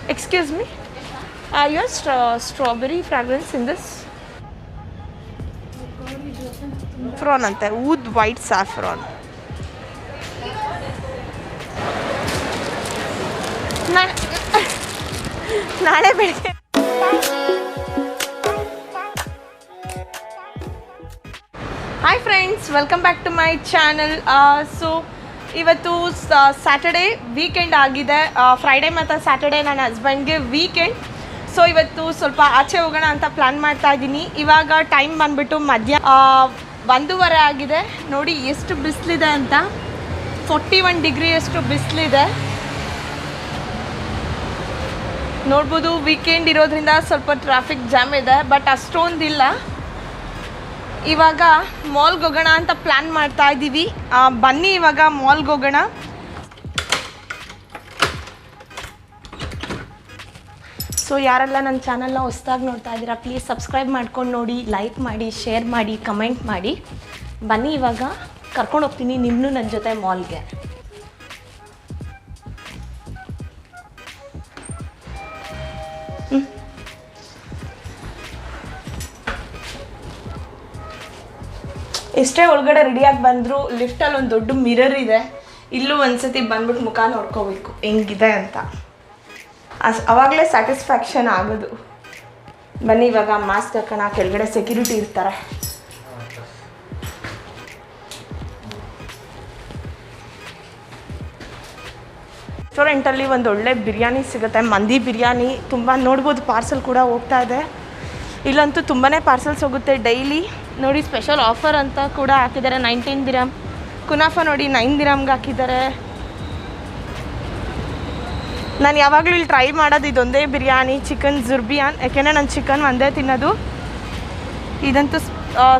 Excuse me. You have strawberry fragrance in this? Saffron ante. Wood white saffron. ನಾಳೆ ಬೆಳಿಗ್ಗೆ. Hi friends, welcome back to my channel. So ಇವತ್ತು Saturday weekend ಆಗಿದೆ. Friday ಮತ್ತು Saturday ನನ್ನ ಹಸ್ಬೆಂಡ್ಗೆ weekend. So ಇವತ್ತು ಸ್ವಲ್ಪ ಆಚೆ ಹೋಗೋಣ ಅಂತ ಪ್ಲ್ಯಾನ್ ಮಾಡ್ತಾ ಇದ್ದೀನಿ. ಇವಾಗ ಟೈಮ್ ಬಂದುಬಿಟ್ಟು ಮಧ್ಯಾಹ್ನ 1:30 ಆಗಿದೆ. ನೋಡಿ ಎಷ್ಟು ಬಿಸಿಲಿದೆ ಅಂತ. 41 ಡಿಗ್ರಿ ಅಷ್ಟು ಬಿಸಿಲಿದೆ ನೋಡ್ಬೋದು. ವೀಕೆಂಡ್ ಇರೋದ್ರಿಂದ ಸ್ವಲ್ಪ ಟ್ರಾಫಿಕ್ ಜಾಮ್ ಇದೆ, ಬಟ್ ಅಷ್ಟೊಂದಿಲ್ಲ. ಇವಾಗ ಮಾಲ್ಗೆ ಹೋಗೋಣ ಅಂತ ಪ್ಲ್ಯಾನ್ ಮಾಡ್ತಾ ಇದ್ದೀವಿ. ಬನ್ನಿ ಇವಾಗ ಮಾಲ್ಗೆ ಹೋಗೋಣ. ಸೊ ಯಾರೆಲ್ಲ ನನ್ನ ಚಾನಲ್ನ ಹೊಸ್ದಾಗಿ ನೋಡ್ತಾ ಇದ್ದೀರಾ, ಪ್ಲೀಸ್ ಸಬ್ಸ್ಕ್ರೈಬ್ ಮಾಡ್ಕೊಂಡು ನೋಡಿ, ಲೈಕ್ ಮಾಡಿ, ಶೇರ್ ಮಾಡಿ, ಕಮೆಂಟ್ ಮಾಡಿ. ಬನ್ನಿ ಇವಾಗ ಕರ್ಕೊಂಡು ಹೋಗ್ತೀನಿ ನಿಮ್ಮನ್ನು ನನ್ನ ಜೊತೆ ಮಾಲ್ಗೆ. ಎಷ್ಟೇ ಒಳಗಡೆ ರೆಡಿಯಾಗಿ ಬಂದರೂ ಲಿಫ್ಟಲ್ಲಿ ಒಂದು ದೊಡ್ಡ ಮಿರರ್ ಇದೆ. ಇಲ್ಲೂ ಒಂದ್ಸತಿ ಬಂದ್ಬಿಟ್ಟು ಮುಖ ನೋಡ್ಕೋಬೇಕು ಹೆಂಗಿದೆ ಅಂತ. ಅವಾಗಲೇ ಸ್ಯಾಟಿಸ್ಫ್ಯಾಕ್ಷನ್ ಆಗೋದು. ಬನ್ನಿ ಇವಾಗ ಮಾಸ್ಕ್ ಹಾಕೋಣ. ಕೆಳಗಡೆ ಸೆಕ್ಯೂರಿಟಿ ಇರ್ತಾರೆ. ರೆಸ್ಟೋರೆಂಟಲ್ಲಿ ಒಂದು ಒಳ್ಳೆ ಬಿರಿಯಾನಿ ಸಿಗುತ್ತೆ, ಮಂದಿ ಬಿರಿಯಾನಿ. ತುಂಬ ನೋಡ್ಬೋದು ಪಾರ್ಸಲ್ ಕೂಡ ಹೋಗ್ತಾ ಇದೆ. ಇಲ್ಲಂತೂ ತುಂಬಾ ಪಾರ್ಸಲ್ಸ್ ಹೋಗುತ್ತೆ ಡೈಲಿ. ನೋಡಿ ಸ್ಪೆಷಲ್ ಆಫರ್ ಅಂತ ಕೂಡ ಹಾಕಿದ್ದಾರೆ. 19 ದಿರಮ್. ಕುನಾಫ ನೋಡಿ 9 ದಿರಮ್ಗೆ ಹಾಕಿದ್ದಾರೆ. ನಾನು ಯಾವಾಗಲೂ ಇಲ್ಲಿ ಟ್ರೈ ಮಾಡೋದು ಇದೊಂದೇ ಬಿರಿಯಾನಿ, ಚಿಕನ್ ಜುರ್ಬಿಯಾನ್. ಯಾಕೆಂದರೆ ನಾನು ಚಿಕನ್ ಒಂದೇ ತಿನ್ನೋದು. ಇದಂತೂ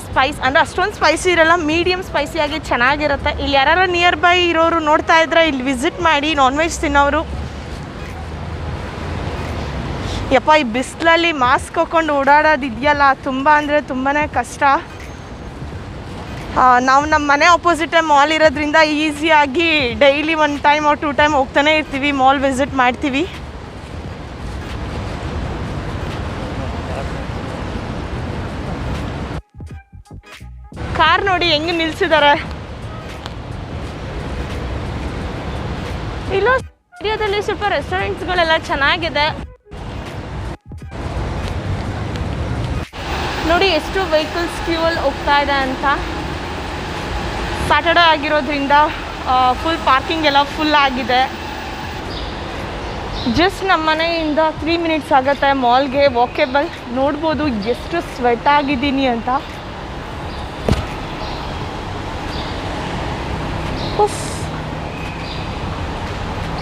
ಸ್ಪೈಸ್ ಅಂದರೆ ಅಷ್ಟೊಂದು ಸ್ಪೈಸಿ ಇರೋಲ್ಲ, ಮೀಡಿಯಮ್ ಸ್ಪೈಸಿಯಾಗಿ ಚೆನ್ನಾಗಿರುತ್ತೆ. ಇಲ್ಲಿ ಯಾರು ನಿಯರ್ ಬೈ ಇರೋರು ನೋಡ್ತಾ ಇದ್ರೆ ಇಲ್ಲಿ ವಿಸಿಟ್ ಮಾಡಿ, ನಾನ್ ವೆಜ್ ತಿನ್ನೋರು. ಯಪ್ಪ ಈ ಬಿಸಿಲಲ್ಲಿ ಮಾಸ್ಕ್ ಹಾಕ್ಕೊಂಡು ಓಡಾಡೋದು ಇದೆಯಲ್ಲ, ತುಂಬ ಅಂದರೆ ತುಂಬಾ ಕಷ್ಟ. ನಾವು ನಮ್ಮ ಮನೆ ಆಪೋಸಿಟೇ ಮಾಲ್ ಇರೋದ್ರಿಂದ ಈಸಿಯಾಗಿ ಡೈಲಿ 1 ಟೈಮ್ or 2 ಟೈಮ್ ಹೋಗ್ತಾನೆ ಇರ್ತೀವಿ, ಮಾಲ್ ವಿಸಿಟ್ ಮಾಡ್ತೀವಿ. ಕಾರ್ ನೋಡಿ ಹೆಂಗೆ ನಿಲ್ಸಿದ್ದಾರೆ. ಇಲ್ಲೋ ಏರಿಯಾದಲ್ಲಿ ಸ್ವಲ್ಪ ರೆಸ್ಟೋರೆಂಟ್ಸ್ಗಳೆಲ್ಲ ಚೆನ್ನಾಗಿದೆ. ನೋಡಿ ಎಷ್ಟು ವೆಹಿಕಲ್ಸ್ ಕ್ಯೂವಲ್ಲಿ ಹೋಗ್ತಾ ಇದೆ ಅಂತ. ಸ್ಯಾಟರ್ಡೇ ಆಗಿರೋದ್ರಿಂದ ಫುಲ್ ಪಾರ್ಕಿಂಗ್ ಎಲ್ಲ ಫುಲ್ ಆಗಿದೆ. ಜಸ್ಟ್ ನಮ್ಮ ಮನೆಯಿಂದ 3 ಮಿನಿಟ್ಸ್ ಆಗುತ್ತೆ ಮಾಲ್ಗೆ ವಾಕೇಬಲ್. ನೋಡ್ಬೋದು ಎಷ್ಟು ಸ್ವೆಟ್ ಆಗಿದ್ದೀನಿ ಅಂತ.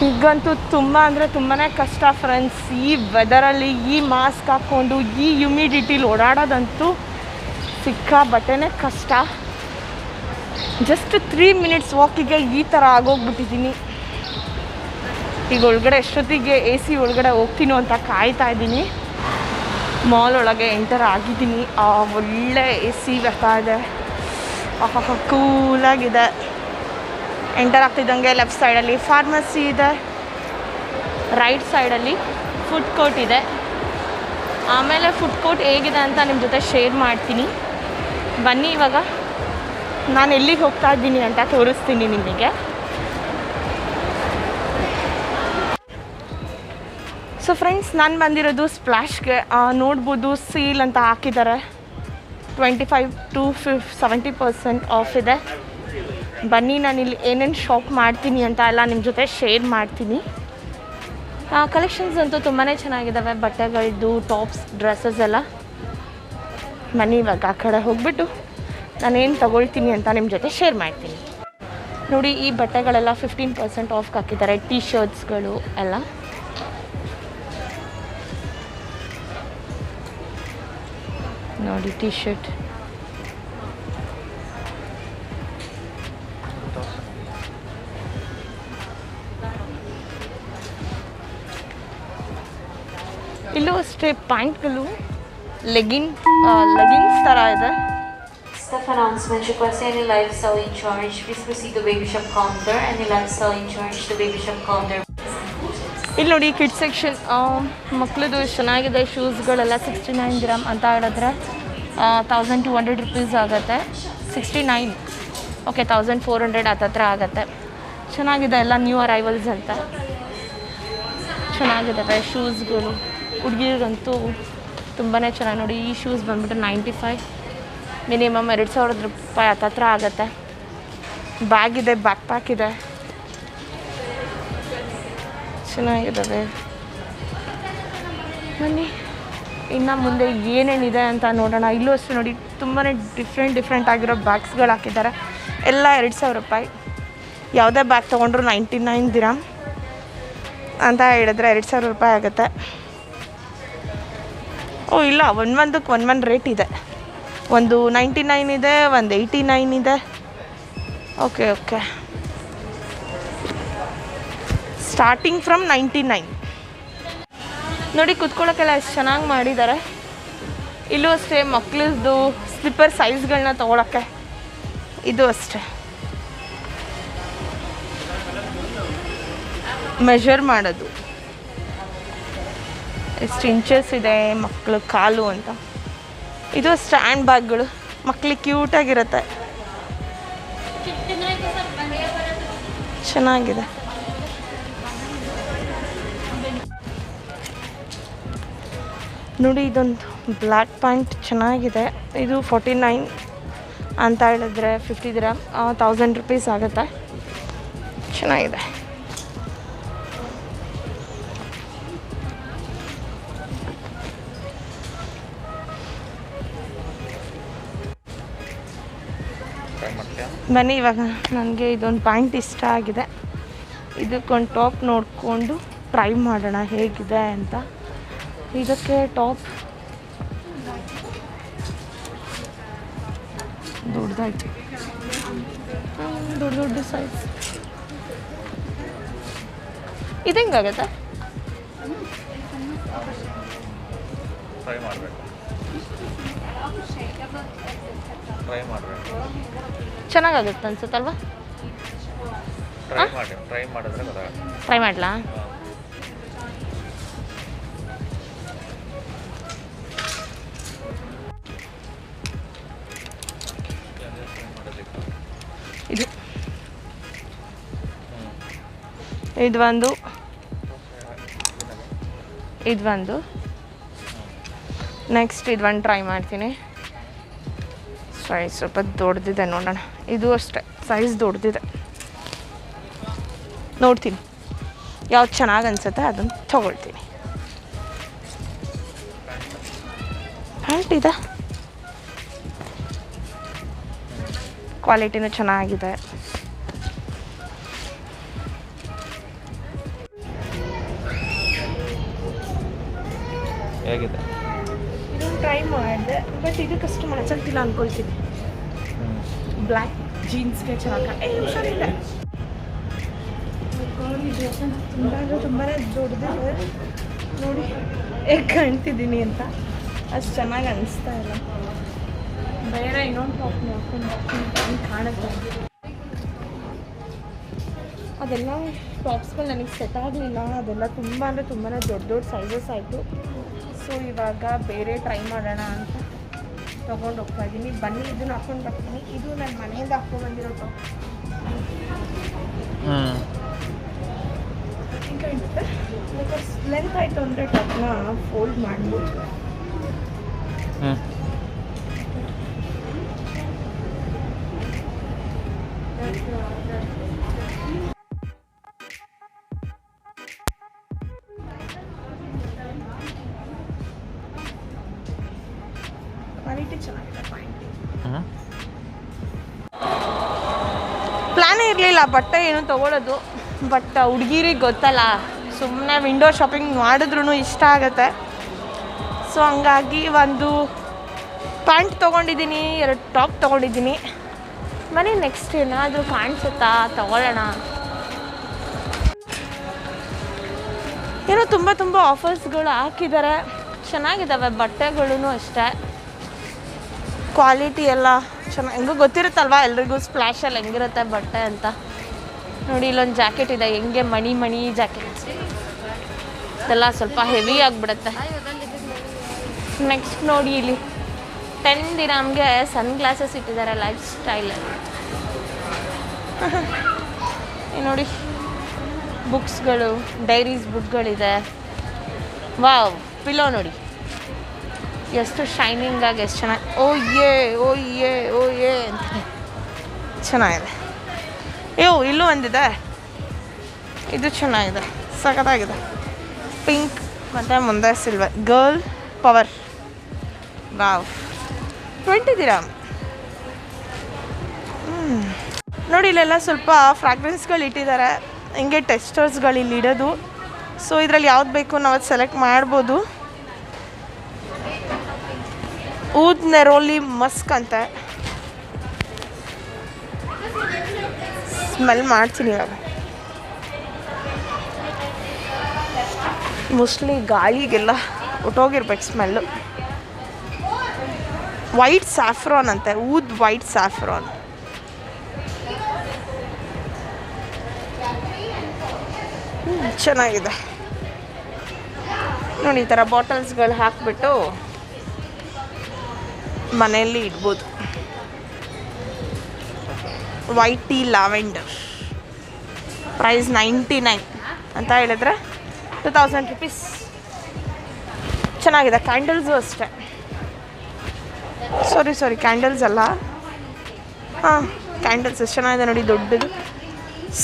ಈಗಂತೂ ತುಂಬ ಅಂದರೆ ತುಂಬಾ ಕಷ್ಟ ಫ್ರೆಂಡ್ಸ್. ಈ ವೆದರಲ್ಲಿ ಈ ಮಾಸ್ಕ್ ಹಾಕ್ಕೊಂಡು ಈ ಹ್ಯುಮಿಡಿಟಿಲಿ ಓಡಾಡೋದಂತೂ ಸಿಕ್ಕಾಬಟ್ಟೆನೇ ಕಷ್ಟ. ಜಸ್ಟ್ 3 ಮಿನಿಟ್ಸ್ ವಾಕಿಗೆ ಈ ಥರ ಆಗೋಗ್ಬಿಟ್ಟಿದ್ದೀನಿ. ಈಗ ಒಳಗಡೆ ಎಷ್ಟೊತ್ತಿಗೆ AC ಒಳಗಡೆ ಹೋಗ್ತೀನೋ ಅಂತ ಕಾಯ್ತಾ ಇದ್ದೀನಿ. ಮಾಲ್ ಒಳಗೆ ಎಂಟರ್ ಆಗಿದ್ದೀನಿ. ಒಳ್ಳೆ AC ಬರ್ತಾ ಇದೆ, ಕೂಲಾಗಿದೆ. ಎಂಟರ್ ಆಗ್ತಿದ್ದಂಗೆ ಲೆಫ್ಟ್ ಸೈಡಲ್ಲಿ ಫಾರ್ಮಸಿ ಇದೆ, ರೈಟ್ ಸೈಡಲ್ಲಿ ಫುಡ್ ಕೋರ್ಟ್ ಇದೆ. ಆಮೇಲೆ ಫುಡ್ ಕೋರ್ಟ್ ಹೇಗಿದೆ ಅಂತ ನಿಮ್ಮ ಜೊತೆ ಶೇರ್ ಮಾಡ್ತೀನಿ. ಬನ್ನಿ ಇವಾಗ ನಾನು ಎಲ್ಲಿಗೆ ಹೋಗ್ತಾ ಇದ್ದೀನಿ ಅಂತ ತೋರಿಸ್ತೀನಿ ನಿಮಗೆ. ಸೊ ಫ್ರೆಂಡ್ಸ್, ನಾನು ಬಂದಿರೋದು ಸ್ಪ್ಲಾಶ್ಗೆ. ನೋಡ್ಬೋದು ಸೇಲ್ ಅಂತ ಹಾಕಿದ್ದಾರೆ. 25 to 70% ಆಫ್ ಇದೆ. ಬನ್ನಿ ನಾನು ಇಲ್ಲಿ ಏನೇನು ಶಾಪ್ ಮಾಡ್ತೀನಿ ಅಂತ ಎಲ್ಲ ನಿಮ್ಮ ಜೊತೆ ಶೇರ್ ಮಾಡ್ತೀನಿ. ಕಲೆಕ್ಷನ್ಸ್ ಅಂತೂ ತುಂಬಾ ಚೆನ್ನಾಗಿದ್ದಾವೆ, ಬಟ್ಟೆಗಳದ್ದು, ಟಾಪ್ಸ್, ಡ್ರೆಸ್ಸಸ್ ಎಲ್ಲ. ಬನ್ನಿ ಇವಾಗ ಆ ಕಡೆ ಹೋಗ್ಬಿಟ್ಟು ನಾನೇನು ತೊಗೊಳ್ತೀನಿ ಅಂತ ನಿಮ್ಮ ಜೊತೆ ಶೇರ್ ಮಾಡ್ತೀನಿ. ನೋಡಿ ಈ ಬಟ್ಟೆಗಳೆಲ್ಲ 15% ಆಫ್ ಹಾಕಿದ್ದಾರೆ. ಟೀ ಶರ್ಟ್ಸ್ಗಳು ಎಲ್ಲ. ನೋಡಿ ಟೀ ಶರ್ಟ್ ಇಲ್ಲೂ ಅಷ್ಟೇ ಪ್ಯಾಂಟ್ಗಳು, ಲೆಗಿನ್ಸ್ ಥರ ಇದೆ. Staff announcement. Request any lifestyle in charge. Please proceed to baby shop counter. Any lifestyle in charge to baby shop counter. ಇಲ್ಲಿ ನೋಡಿ ಕಿಡ್ ಸೆಕ್ಷನ್ ಮಕ್ಕಳದು ಚೆನ್ನಾಗಿದೆ. ಶೂಸ್ಗಳೆಲ್ಲ 69 ಗ್ರಾಮ್ ಅಂತ ಹೇಳಿದ್ರೆ 1200 ರುಪೀಸ್ ಆಗುತ್ತೆ. 69 ಓಕೆ 1400 ಹತ್ತತ್ರ ಆಗುತ್ತೆ. ಚೆನ್ನಾಗಿದೆ, ಎಲ್ಲ ನ್ಯೂ ಅರೈವಲ್ಸ್ ಅಂತ ಚೆನ್ನಾಗಿದ್ದಾವೆ ಶೂಸ್ಗಳು. ಹುಡುಗಿರಿಗಂತೂ ತುಂಬಾ ಚೆನ್ನಾಗಿ ನೋಡಿ. ಈ ಶೂಸ್ ಬಂದುಬಿಟ್ಟು 95 ಮಿನಿಮಮ್ 2000 ರೂಪಾಯಿ ಹತ್ತತ್ರ ಆಗುತ್ತೆ. ಬ್ಯಾಗ್ ಇದೆ, ಬ್ಯಾಕ್ ಪ್ಯಾಕ್ ಇದೆ, ಚೆನ್ನಾಗಿದ್ದಾವೆ. ಬನ್ನಿ ಇನ್ನು ಮುಂದೆ ಏನೇನಿದೆ ಅಂತ ನೋಡೋಣ. ಇಲ್ಲೂ ಅಷ್ಟೇ ನೋಡಿ, ತುಂಬಾ ಡಿಫ್ರೆಂಟ್ ಆಗಿರೋ ಬ್ಯಾಗ್ಸ್ಗಳು ಹಾಕಿದ್ದಾರೆ. ಎಲ್ಲ 2000 ರೂಪಾಯಿ. ಯಾವುದೇ ಬ್ಯಾಗ್ ತೊಗೊಂಡ್ರು 99 ದಿರಮ್ ಅಂತ ಹೇಳಿದ್ರೆ 2000 ರೂಪಾಯಿ ಆಗುತ್ತೆ. ಓ ಇಲ್ಲ, ಒಂದೊಂದಕ್ಕೆ ಒಂದೊಂದು ರೇಟ್ ಇದೆ. ಒಂದು 99 ಇದೆ, ಒಂದು 89 ಇದೆ. ಓಕೆ ಸ್ಟಾರ್ಟಿಂಗ್ ಫ್ರಮ್ 99 ನೋಡಿ. ಕುತ್ಕೊಳ್ಳೋಕ್ಕೆಲ್ಲ ಎಷ್ಟು ಚೆನ್ನಾಗಿ ಮಾಡಿದ್ದಾರೆ. ಇಲ್ಲೂ ಅಷ್ಟೇ ಮಕ್ಕಳದ್ದು ಸ್ಲಿಪ್ಪರ್ ಸೈಜ್ಗಳನ್ನ ತೊಗೊಳಕ್ಕೆ ಇದು ಅಷ್ಟೇ ಮೆಷರ್ ಮಾಡೋದು ಎಷ್ಟು ಇಂಚಸ್ ಇದೆ ಮಕ್ಕಳು ಕಾಲು ಅಂತ. ಇದು ಸ್ಟ್ಯಾಂಡ್ ಬ್ಯಾಗ್ಗಳು ಮಕ್ಕಳಿಗೆ ಕ್ಯೂಟಾಗಿರುತ್ತೆ, ಚೆನ್ನಾಗಿದೆ. ನೋಡಿ ಇದೊಂದು ಬ್ಲ್ಯಾಕ್ ಪ್ಯಾಂಟ್ ಚೆನ್ನಾಗಿದೆ. ಇದು 49 ಅಂತ ಹೇಳಿದ್ರೆ 50 ಗ್ರಾಮ್ 1000 ರುಪೀಸ್ ಆಗುತ್ತೆ. ಚೆನ್ನಾಗಿದೆ. ಬನ್ನಿ ಇವಾಗ ನನಗೆ ಇದೊಂದು ಪ್ಯಾಂಟ್ ಇಷ್ಟ ಆಗಿದೆ. ಇದಕ್ಕೊಂದು ಟಾಪ್ ನೋಡಿಕೊಂಡು ಟ್ರೈ ಮಾಡೋಣ ಹೇಗಿದೆ ಅಂತ. ಇದಕ್ಕೆ ಟಾಪ್ ದೊಡ್ಡದಾಯ್ತು, ದೊಡ್ಡ ಸೈಜ್. ಇದು ಹೆಂಗಾಗತ್ತೆ? ಚೆನ್ನಾಗಾಗುತ್ತೆ ಅನ್ಸುತ್ತಲ್ವಾ? ಟ್ರೈ ಮಾಡಲಾ? ಇದು ನೆಕ್ಸ್ಟ್ ಇದೊಂದು ಟ್ರೈ ಮಾಡ್ತೀನಿ. ಸೈಜ್ ಸ್ವಲ್ಪ ದೊಡ್ಡದಿದೆ, ನೋಡೋಣ. ಇದು ಅಷ್ಟೇ ಸೈಜ್ ದೊಡ್ಡದಿದೆ, ನೋಡ್ತೀನಿ ಯಾವ್ದು ಚೆನ್ನಾಗಿ ಅನ್ಸುತ್ತೆ ಅದನ್ನು ತೊಗೊಳ್ತೀನಿ. ಪ್ಯಾಂಟ್ ಇದೆ, ಕ್ವಾಲಿಟಿನೂ ಚೆನ್ನಾಗಿದೆ. ಹೇಗಿದೆ? ಇದನ್ನು ಟ್ರೈ ಮಾಡಿದೆ, ಬಟ್ ಇದಕ್ಕಷ್ಟು ಮ್ಯಾಚ್ ಆಗ್ತಿಲ್ಲ ಅಂದ್ಕೊಳ್ತೀನಿ. ಬ್ಲ್ಯಾಕ್ ಜೀನ್ಸ್ಗೆ ಚೆನ್ನಾಗಿ ಹುಷಾರಿದೆ. ತುಂಬಾ ದೊಡ್ಡದಿದೆ ನೋಡಿ, ಹೇಗೆ ಕಾಣ್ತಿದ್ದೀನಿ ಅಂತ ಅಷ್ಟು ಚೆನ್ನಾಗಿ ಅನಿಸ್ತಾ ಇಲ್ಲ. ಬೇರೆ ಇನ್ನೊಂದು ಟಾಪ್ ನೋಡ್ಕೊಂಡು ಕಾಣುತ್ತೆ. ಅದೆಲ್ಲ ಟಾಪ್ಸ್ಗಳು ನನಗೆ ಸೆಟ್ ಆಗಲಿಲ್ಲ. ಅದೆಲ್ಲ ತುಂಬ ದೊಡ್ಡ ಸೈಜಸ್ ಆಯಿತು. ಸೊ ಇವಾಗ ಬೇರೆ ಟ್ರೈ ಮಾಡೋಣ ಅಂತ ತೊಗೊಂಡು ಹೋಗ್ತಾ ಇದ್ದೀನಿ. ಬನ್ನಿ ಇದನ್ನು ಹಾಕ್ಕೊಂಡು ಬರ್ತೀನಿ. ಇದು ನನ್ನ ಮನೆಯಿಂದ ಹಾಕ್ಕೊಂಡು ಬಂದಿರೋ ಟಾಪ್. ಬಿಕಾಸ್ ಲೆಂತ್ ಆಯಿತು ಅಂದರೆ ಟಾಪ್ನ ಫೋಲ್ಡ್ ಮಾಡ್ಬೋದು. ಕ್ವಾಲಿಟಿ ಚೆನ್ನಾಗಿದೆ. ಪ್ಲ್ಯಾನೇ ಇರಲಿಲ್ಲ ಬಟ್ಟೆ ಏನು ತೊಗೊಳೋದು, ಬಟ್ ಹುಡುಗಿರಿಗೆ ಗೊತ್ತಲ್ಲ, ಸುಮ್ಮನೆ ವಿಂಡೋ ಶಾಪಿಂಗ್ ಮಾಡಿದ್ರೂ ಇಷ್ಟ ಆಗುತ್ತೆ. ಸೊ ಹಂಗಾಗಿ ಒಂದು ಪ್ಯಾಂಟ್ ತೊಗೊಂಡಿದ್ದೀನಿ, 2 ಟಾಪ್ ತೊಗೊಂಡಿದ್ದೀನಿ. ಬನ್ನಿ ನೆಕ್ಸ್ಟ್ ಏನಾದರೂ ಕಾಣಿಸುತ್ತಾ ತೊಗೊಳ್ಳೋಣ. ಏನೋ ತುಂಬ ಆಫರ್ಸ್ಗಳು ಹಾಕಿದ್ದಾರೆ, ಚೆನ್ನಾಗಿದ್ದಾವೆ ಬಟ್ಟೆಗಳೂ ಅಷ್ಟೇ. ಕ್ವಾಲಿಟಿ ಎಲ್ಲ ಚೆನ್ನಾಗಿ, ಹೆಂಗೂ ಗೊತ್ತಿರುತ್ತಲ್ವ ಎಲ್ರಿಗೂ ಸ್ಪ್ಲಾಶಲ್ಲಿ ಹೆಂಗಿರುತ್ತೆ ಬಟ್ಟೆ ಅಂತ. ನೋಡಿ ಇಲ್ಲೊಂದು ಜಾಕೆಟ್ ಇದೆ, ಹೆಂಗೆ ಮಣಿ ಜಾಕೆಟ್. ಇದೆಲ್ಲ ಸ್ವಲ್ಪ ಹೆವಿ ಆಗಿಬಿಡುತ್ತೆ. ನೆಕ್ಸ್ಟ್ ನೋಡಿ ಇಲ್ಲಿ 10 ದಿರಾಮ್ಗೆ ಸನ್ ಗ್ಲಾಸಸ್ ಇಟ್ಟಿದ್ದಾರೆ ಲೈಫ್ ಸ್ಟೈಲ್. ನೋಡಿ ಬುಕ್ಸ್ಗಳು, ಡೈರೀಸ್ ಬುಕ್ಗಳಿದೆ. ವಾವ್, ಪಿಲೋ ನೋಡಿ ಎಷ್ಟು ಶೈನಿಂಗ್ ಆಗಿ ಎಷ್ಟು ಚೆನ್ನಾಗಿ, ಓ ಏ ಅಂತ ಚೆನ್ನಾಗಿದೆ. ಇಲ್ಲೂ ಒಂದಿದೆ, ಇದು ಚೆನ್ನಾಗಿದೆ, ಸಖತ್ತಾಗಿದೆ. ಪಿಂಕ್ ಮತ್ತು ಮುಂದೆ ಸಿಲ್ವರ್, ಗರ್ಲ್ ಪವರ್. ವಾವ್, 20 ದಿರಾಮ್. ನೋಡಿ ಇಲ್ಲೆಲ್ಲ ಸ್ವಲ್ಪ ಫ್ರಾಗ್ರೆನ್ಸ್ಗಳು ಇಟ್ಟಿದ್ದಾರೆ, ಹಿಂಗೆ ಟೆಸ್ಟರ್ಸ್ಗಳು ಇಲ್ಲಿ ಇಡೋದು. ಸೊ ಇದರಲ್ಲಿ ಯಾವ್ದು ಬೇಕು ನಾವು ಅದು ಸೆಲೆಕ್ಟ್ ಮಾಡ್ಬೋದು. ಊದ್ ನೆರೋಲಿ ಮಸ್ಕ್ ಅಂತ ಸ್ಮೆಲ್ ಮಾಡ್ತೀನಿ ಇವಾಗ. ಮೋಸ್ಟ್ಲಿ ಗಾಳಿಗೆಲ್ಲ ಹೊಟ್ಟೋಗಿರ್ಬೇಕು ಸ್ಮೆಲ್ಲು. ವೈಟ್ ಸ್ಯಾಫ್ರಾನ್ ಅಂತೆ, ಊದ್ ವೈಟ್ ಸ್ಯಾಫ್ರಾನ್. ಚೆನ್ನಾಗಿದೆ ನೋಡಿ. ಈ ಥರ ಬಾಟಲ್ಸ್ಗಳು ಹಾಕಿಬಿಟ್ಟು ಮನೆಯಲ್ಲಿ ಇಡ್ಬೋದು. ವೈಟ್ ಟೀ ಲ್ಯಾವೆಂಡರ್ ಪ್ರೈಸ್ 99 ಅಂತ ಹೇಳಿದ್ರೆ 2000 ರೂಪೀಸ್. ಚೆನ್ನಾಗಿದೆ. ಕ್ಯಾಂಡಲ್ಸು ಅಷ್ಟೇ, ಸಾರಿ ಕ್ಯಾಂಡಲ್ಸ್ ಅಲ್ಲ, ಹಾಂ ಕ್ಯಾಂಡಲ್ಸ್ ಎಷ್ಟು ಚೆನ್ನಾಗಿದೆ ನೋಡಿ, ದೊಡ್ಡದು.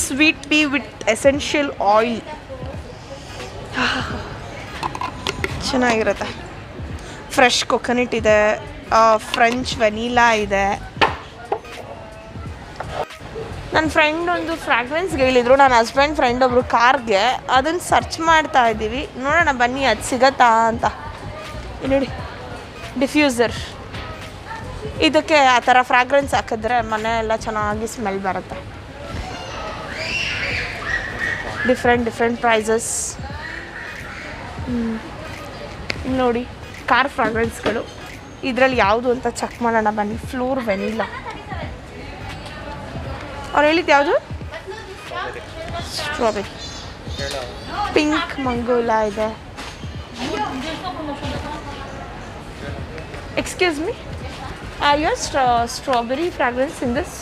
Sweet tea with essential oil, ಚೆನ್ನಾಗಿರುತ್ತೆ. ಫ್ರೆಶ್ ಕೊಕೊನಟ್ ಇದೆ, ಫ್ರೆಂಚ್ ವೆನಿಲಾ ಇದೆ. ನನ್ನ ಫ್ರೆಂಡ್ ಒಂದು ಫ್ರಾಗ್ರೆನ್ಸ್ಗೆ ಹೇಳಿದರು, ನನ್ನ ಹಸ್ಬೆಂಡ್ ಫ್ರೆಂಡ್ ಒಬ್ಬರು ಕಾರ್ಗೆ, ಅದನ್ನು ಸರ್ಚ್ ಮಾಡ್ತಾ ಇದ್ದೀವಿ, ನೋಡೋಣ ಬನ್ನಿ ಅದು ಸಿಗತ್ತಾ ಅಂತ. ನೋಡಿ ಡಿಫ್ಯೂಸರ್, ಇದಕ್ಕೆ ಆ ಥರ ಫ್ರಾಗ್ರೆನ್ಸ್ ಹಾಕಿದ್ರೆ ಮನೆ ಎಲ್ಲ ಚೆನ್ನಾಗಿ ಸ್ಮೆಲ್ ಬರುತ್ತೆ. ಡಿಫ್ರೆಂಟ್ ಪ್ರೈಸಸ್ ನೋಡಿ. ಕಾರ್ ಫ್ರಾಗ್ರೆನ್ಸ್ಗಳು ಇದರಲ್ಲಿ ಯಾವುದು ಅಂತ ಚೆಕ್ ಮಾಡೋಣ ಬನ್ನಿ. ಫ್ಲೋರ್ ವೆನಿಲಾ, ಅವ್ರು ಹೇಳಿದ್ದು ಯಾವುದು? ಸ್ಟ್ರಾಬೆರಿ. ಪಿಂಕ್ ಮಂಗೋಲಾ ಇದೆ. Excuse me, are you strawberry fragrance in this?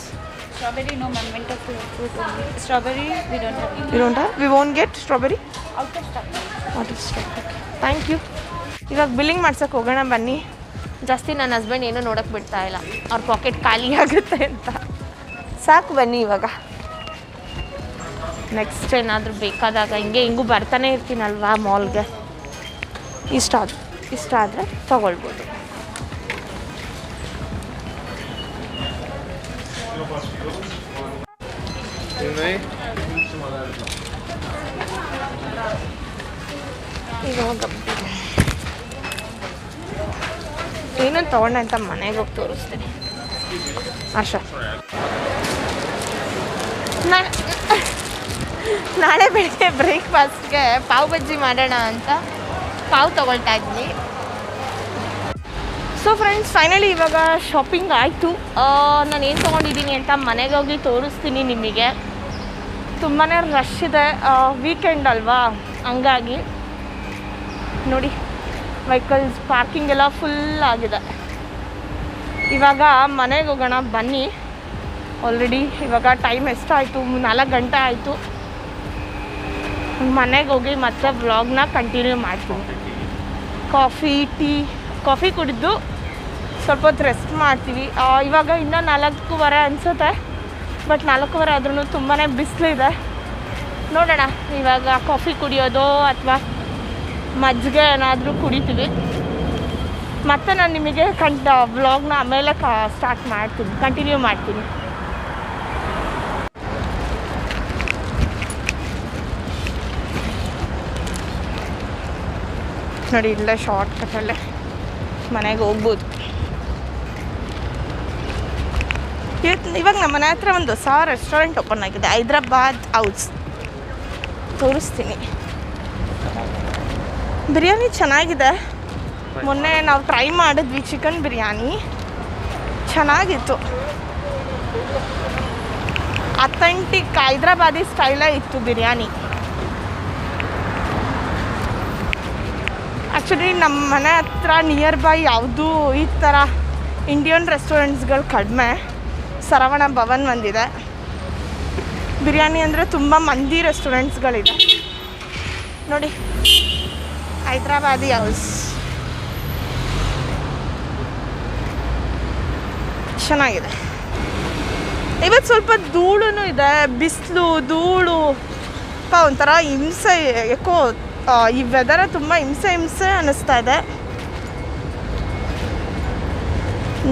Strawberry, no ma'am, winter fruit only. Strawberry, we don't have. You don't have? We won't get strawberry? Out of stock. Out of stock. Okay. Thank you. ಇವಾಗ billing ಮಾಡ್ಸೋಕೆ ಹೋಗೋಣ ಬನ್ನಿ. ಜಾಸ್ತಿ ನನ್ನ husband ಏನೂ ನೋಡೋಕೆ ಬಿಡ್ತಾ ಇಲ್ಲ, ಅವ್ರ ಪಾಕೆಟ್ ಖಾಲಿ ಆಗುತ್ತೆ ಅಂತ. ಸಾಕು ಬನ್ನಿ ಇವಾಗ. ನೆಕ್ಸ್ಟ್ ಏನಾದರೂ ಬೇಕಾದಾಗ ಹಿಂಗೂ ಬರ್ತಾನೆ ಇರ್ತೀನಲ್ವಾ ಮಾಲ್ಗೆ, ಇಷ್ಟ ಆದರೆ ತೊಗೊಳ್ಬೋದು. ಇವಾಗ ಏನೊಂದು ತೊಗೊಂಡೆ ಅಂತ ಮನೆಗೆ ಹೋಗಿ ತೋರಿಸ್ತೀನಿ. ಆಶಾ, ನಾಳೆ ಬೆಳಿಗ್ಗೆ ಬ್ರೇಕ್ಫಾಸ್ಟ್ಗೆ ಪಾವ್ ಬಜ್ಜಿ ಮಾಡೋಣ ಅಂತ ಪಾವ್ ತೊಗೊಳ್ತಾ ಇದ್ವಿ. ಸೊ ಫ್ರೆಂಡ್ಸ್, ಫೈನಲಿ ಇವಾಗ ಶಾಪಿಂಗ್ ಆಯಿತು. ನಾನು ಏನು ತೊಗೊಂಡಿದ್ದೀನಿ ಅಂತ ಮನೆಗೆ ಹೋಗಿ ತೋರಿಸ್ತೀನಿ ನಿಮಗೆ. ತುಂಬಾ ರಶ್ ಇದೆ, ವೀಕೆಂಡ್ ಅಲ್ವಾ, ಹಂಗಾಗಿ ನೋಡಿ ವೆಹಿಕಲ್ಸ್ ಪಾರ್ಕಿಂಗ್ ಎಲ್ಲ ಫುಲ್ ಆಗಿದೆ. ಇವಾಗ ಮನೆಗೆ ಹೋಗೋಣ ಬನ್ನಿ. ಆಲ್ರೆಡಿ ಇವಾಗ ಟೈಮ್ ಎಷ್ಟಾಯಿತು? 4 ಗಂಟೆ ಆಯಿತು. ಮನೆಗೆ ಹೋಗಿ ಮತ್ತೆ ವ್ಲಾಗ್ನ ಕಂಟಿನ್ಯೂ ಮಾಡ್ತೀನಿ. ಕಾಫಿ ಕುಡಿದು ಸ್ವಲ್ಪ ಹೊತ್ತು ರೆಸ್ಟ್ ಮಾಡ್ತೀವಿ. ಇವಾಗ ಇನ್ನೂ 4:15 ಅನಿಸುತ್ತೆ, ಬಟ್ 4:15 ಆದ್ರೂ ತುಂಬಾ ಬಿಸಿಲಿದೆ. ನೋಡೋಣ ಇವಾಗ ಕಾಫಿ ಕುಡಿಯೋದು ಅಥವಾ ಮಜ್ಜಿಗೆ ಏನಾದರೂ ಕುಡಿತೀವಿ. ಮತ್ತು ನಾನು ನಿಮಗೆ ವ್ಲಾಗ್ನ ಆಮೇಲೆ ಸ್ಟಾರ್ಟ್ ಮಾಡ್ತೀನಿ, ಕಂಟಿನ್ಯೂ ಮಾಡ್ತೀನಿ. ನೋಡಿ ಇಲ್ಲೇ ಶಾರ್ಟ್ ಕಟ್ಟಲ್ಲೇ ಮನೆಗೆ ಹೋಗ್ಬೋದು. ಇವಾಗ ನಮ್ಮ ಮನೆ ಹತ್ರ ಒಂದು ಹೊಸ ರೆಸ್ಟೋರೆಂಟ್ ಓಪನ್ ಆಗಿದೆ, ಹೈದ್ರಾಬಾದ್ ಹೌಸ್. ತೋರಿಸ್ತೀನಿ. ಬಿರಿಯಾನಿ ಚೆನ್ನಾಗಿದೆ. ಮೊನ್ನೆ ನಾವು ಟ್ರೈ ಮಾಡಿದ್ವಿ ಚಿಕನ್ ಬಿರಿಯಾನಿ, ಚೆನ್ನಾಗಿತ್ತು. ಅಥೆಂಟಿಕ್ ಹೈದ್ರಾಬಾದಿ ಸ್ಟೈಲೇ ಇತ್ತು ಬಿರಿಯಾನಿ. ಆ್ಯಕ್ಚುಲಿ ನಮ್ಮ ಮನೆ ಹತ್ರ ನಿಯರ್ ಬೈ ಯಾವುದೂ ಈ ಥರ ಇಂಡಿಯನ್ ರೆಸ್ಟೋರೆಂಟ್ಸ್ಗಳು ಕಡಿಮೆ. ಸರವಣ ಭವನ್ ಒಂದಿದೆ. ಬಿರಿಯಾನಿ ಅಂದರೆ ತುಂಬ ಮಂದಿ ರೆಸ್ಟೋರೆಂಟ್ಸ್ಗಳಿದೆ ನೋಡಿ. ಹೈದ್ರಾಬಾದಿ ಹೌಸ್ ಚೆನ್ನಾಗಿದೆ. ಇವತ್ತು ಸ್ವಲ್ಪ ಧೂಳು ಇದೆ, ಬಿಸಿಲು ಧೂಳು ಒಂಥರ ಹಿಂಸೆ. ಯಾಕೋ ಈ ವೆದರ ತುಂಬ ಹಿಂಸೆ ಅನ್ನಿಸ್ತಾ ಇದೆ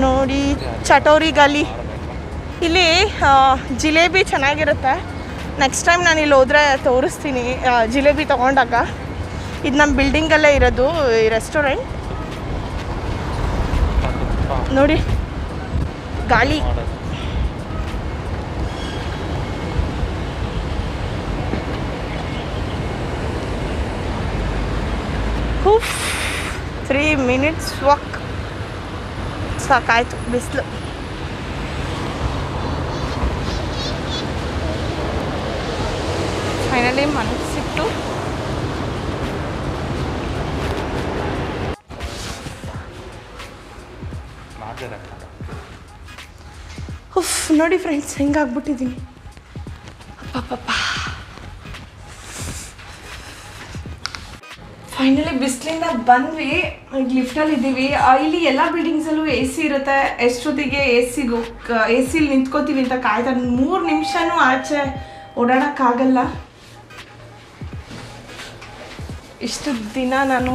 ನೋಡಿ. ಚಟೋರಿ ಗಲಿ ಇಲ್ಲಿ ಜಿಲೇಬಿ ಚೆನ್ನಾಗಿರುತ್ತೆ. ನೆಕ್ಸ್ಟ್ ಟೈಮ್ ನಾನು ಇಲ್ಲಿ ಹೋದರೆ ತೋರಿಸ್ತೀನಿ ಜಿಲೇಬಿ ತೊಗೊಂಡಾಗ. ಇದು ನಮ್ಮ ಬಿಲ್ಡಿಂಗಲ್ಲೇ ಇರೋದು ಈ ರೆಸ್ಟೋರೆಂಟ್ ನೋಡಿ. ಗಾಳಿ ಹುಫ್ 3 minutes ವಾಕ್ ಸಾಕಾಯಿತು. ಬಿಸಿಲು ಫೈನಲಿ ಮನಸ್ಸು ಸಿಕ್ತು. ಹುಫ್ ನೋಡಿ ಫ್ರೆಂಡ್ಸ್, ಹೆಂಗಾಗ್ಬಿಟ್ಟಿದ್ದೀನಿ. ಅಪ್ಪಪ್ಪ ಫೈನಲಿ ಬಿಸಿಲಿಂದ ಬಂದ್ವಿ. ಈಗ ಲಿಫ್ಟಲ್ಲಿ ಇದ್ದೀವಿ. ಇಲ್ಲಿ ಎಲ್ಲ ಬಿಲ್ಡಿಂಗ್ಸಲ್ಲೂ ಎ ಸಿ ಇರುತ್ತೆ. ಎಷ್ಟೊತ್ತಿಗೆ ಎ ಸಿಲಿ ನಿಂತ್ಕೋತೀವಿ ಅಂತ ಕಾಯ್ತಾ 3 ನಿಮಿಷನೂ ಆಚೆ ಓಡಾಡೋಕ್ಕಾಗಲ್ಲ. ಇಷ್ಟು ದಿನ ನಾನು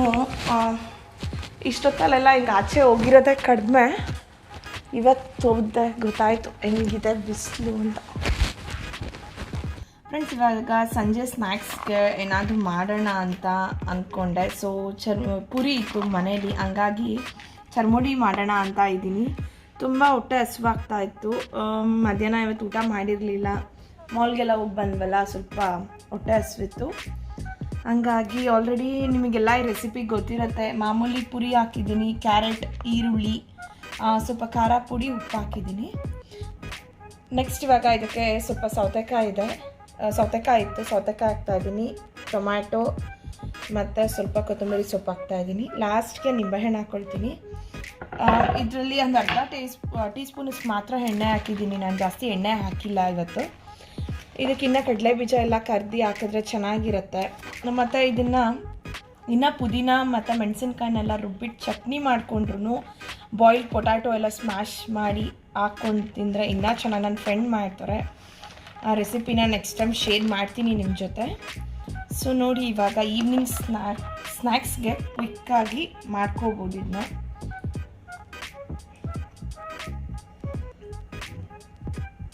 ಇಷ್ಟೊತ್ತಲ್ಲೆಲ್ಲ ಹಿಂಗೆ ಆಚೆ ಹೋಗಿರೋದೇ ಕಡಿಮೆ. ಇವತ್ತು ಹೋದೆ, ಗೊತ್ತಾಯಿತು ಹೆಂಗಿದೆ ಬಿಸಿಲು ಅಂತ. ಫ್ರೆಂಡ್ಸ್, ಇವಾಗ ಸಂಜೆ ಸ್ನ್ಯಾಕ್ಸ್ಗೆ ಏನಾದರೂ ಮಾಡೋಣ ಅಂತ ಅಂದ್ಕೊಂಡೆ. ಸೊ ಪುರಿ ಇತ್ತು ಮನೇಲಿ, ಹಂಗಾಗಿ ಚರ್ಮುಡಿ ಮಾಡೋಣ ಅಂತ ಇದ್ದೀನಿ. ತುಂಬ ಹೊಟ್ಟೆ ಹಸಿವಾಗ್ತಾ ಇತ್ತು. ಮಧ್ಯಾಹ್ನ ಇವತ್ತು ಊಟ ಮಾಡಿರಲಿಲ್ಲ. ಮಾಲ್ಗೆಲ್ಲ ಹೋಗಿ ಬಂದ್ವಲ್ಲ, ಸ್ವಲ್ಪ ಹೊಟ್ಟೆ ಹಸಿವಿತ್ತು. ಹಂಗಾಗಿ ಆಲ್ರೆಡಿ ನಿಮಗೆಲ್ಲ ಈ ರೆಸಿಪಿ ಗೊತ್ತಿರುತ್ತೆ. ಮಾಮೂಲಿ ಪುರಿ ಹಾಕಿದ್ದೀನಿ, ಕ್ಯಾರೆಟ್, ಈರುಳ್ಳಿ, ಸ್ವಲ್ಪ ಖಾರ ಪುಡಿ, ಉಪ್ಪು ಹಾಕಿದ್ದೀನಿ. ನೆಕ್ಸ್ಟ್ ಇವಾಗ ಇದಕ್ಕೆ ಸ್ವಲ್ಪ ಸೌತೆಕಾಯಿ ಇತ್ತು, ಸೌತೆಕಾಯಿ ಹಾಕ್ತಾಯಿದ್ದೀನಿ, ಟೊಮ್ಯಾಟೊ ಮತ್ತು ಸ್ವಲ್ಪ ಕೊತ್ತಂಬರಿ ಸೊಪ್ಪು ಹಾಕ್ತಾಯಿದ್ದೀನಿ. ಲಾಸ್ಟ್ಗೆ ನಿಂಬೆಹಣ್ಣು ಹಾಕ್ಕೊಳ್ತೀನಿ. ಇದರಲ್ಲಿ ಒಂದು ಅರ್ಧ ಟೀ ಸ್ಪೂನಷ್ಟು ಮಾತ್ರ ಎಣ್ಣೆ ಹಾಕಿದ್ದೀನಿ. ನಾನು ಜಾಸ್ತಿ ಎಣ್ಣೆ ಹಾಕಿಲ್ಲ ಇವತ್ತು. ಇದಕ್ಕಿನ್ನ ಕಡಲೆ ಬೀಜ ಎಲ್ಲ ಕರ್ದು ಹಾಕಿದ್ರೆ ಚೆನ್ನಾಗಿರುತ್ತೆ. ಮತ್ತು ಇದನ್ನು ಇನ್ನು ಪುದೀನ ಮತ್ತು ಮೆಣಸಿನ್ಕಾಯಿನೆಲ್ಲ ರುಬ್ಬಿಟ್ಟು ಚಟ್ನಿ ಮಾಡಿಕೊಂಡ್ರು, ಬಾಯ್ಲ್ಡ್ ಪೊಟ್ಯಾಟೊ ಎಲ್ಲ ಸ್ಮ್ಯಾಶ್ ಮಾಡಿ ಹಾಕ್ಕೊಂಡು ತಿಂದರೆ ಇನ್ನೂ ಚೆನ್ನಾಗಿ. ನನ್ನ ಫ್ರೆಂಡ್ ಮಾಡ್ತಾರೆ. ಆ ರೆಸಿಪಿನ ನೆಕ್ಸ್ಟ್ ಟೈಮ್ ಶೇರ್ ಮಾಡ್ತೀನಿ ನಿಮ್ಮ ಜೊತೆ. ಸೊ ನೋಡಿ, ಇವಾಗ ಈವ್ನಿಂಗ್ ಸ್ನ್ಯಾಕ್ಸ್ಗೆ ಕ್ವಿಕ್ಕಾಗಿ ಮಾಡ್ಕೋಬೋದು. ಇದನ್ನ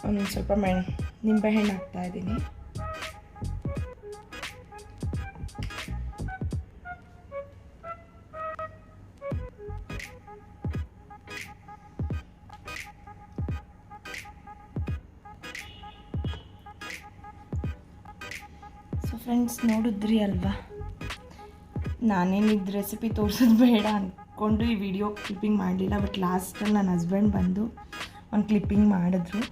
ಒಂದು ಸ್ವಲ್ಪ ನಿಂಬೆಹಣ್ಣು ಹಾಕ್ತಾಯಿದ್ದೀನಿ. ಸೊ ಫ್ರೆಂಡ್ಸ್, ನೋಡಿದ್ರಿ ಅಲ್ವಾ, ನಾನೇನಿದ್ದು ರೆಸಿಪಿ ತೋರಿಸೋದು ಬೇಡ ಅಂದ್ಕೊಂಡು ಈ ವಿಡಿಯೋ ಕ್ಲಿಪ್ಪಿಂಗ್ ಮಾಡಲಿಲ್ಲ. ಬಟ್ ಲಾಸ್ಟಲ್ಲಿ ನನ್ನ ಹಸ್ಬೆಂಡ್ ಬಂದು ಒಂದು ಕ್ಲಿಪ್ಪಿಂಗ್ ಮಾಡಿದ್ರು.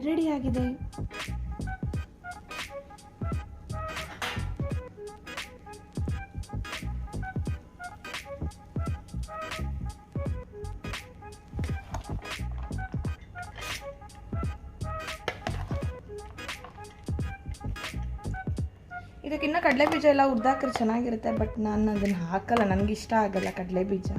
ರೆಡಿಯಾಗಿದೆ. ಇದಕ್ಕಿನ್ನ ಕಡಲೆ ಬೀಜ ಎಲ್ಲ ಹುರಿದಾಕ್ರೆ ಚೆನ್ನಾಗಿರುತ್ತೆ. ಬಟ್ ನಾನು ಅದನ್ನು ಹಾಕಲ್ಲ, ನನಗಿಷ್ಟ ಆಗಲ್ಲ ಕಡಲೆ ಬೀಜ.